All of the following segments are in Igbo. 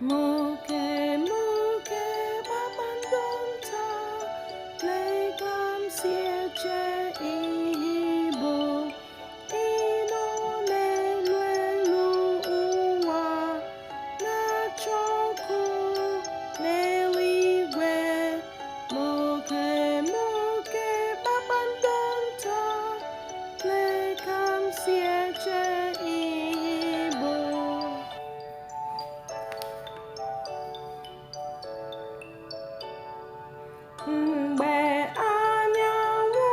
Muke muke kpakpando nta, lee ka m si eche Igbo. Ị nọ n'elu elu ụwa, na-acha ọkụ n'eluigwe. Muke muke kpakpando nta, lee ka m si eche Igbo. Mgbe anyanwụ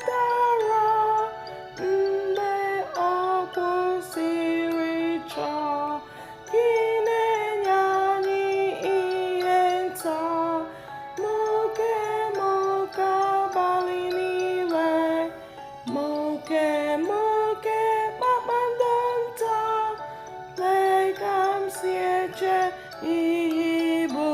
dara, mgbe ọ kwụsịrị ịcha, ị na-enye anyị ihe nta. Muke muke abalị niile, muke muke kpakpando nta, lee ka m si eche Igbo.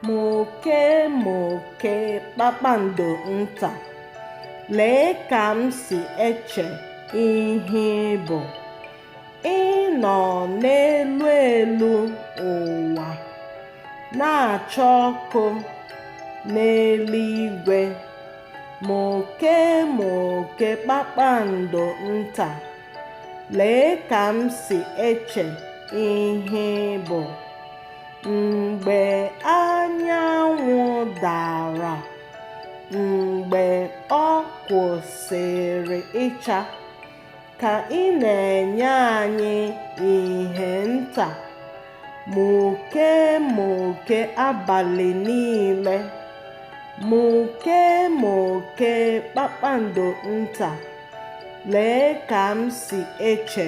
Muke muke kpakpando nta, lee ka m si eche ihe bụ. Ị nọ n'elu elu ụwa, na-acha ọkụ n'eluigwe. Muke muke kpakpando nta, lee ka m si eche ihe bụ. Mgbe anyanwụ dara, mgbe ọ kwụsịrị ịcha, ka ị na-enye anyị ihe nta. Muke muke abalị niile, muke muke kpakpando nta, lee ka m si eche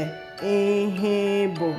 ihe bụ.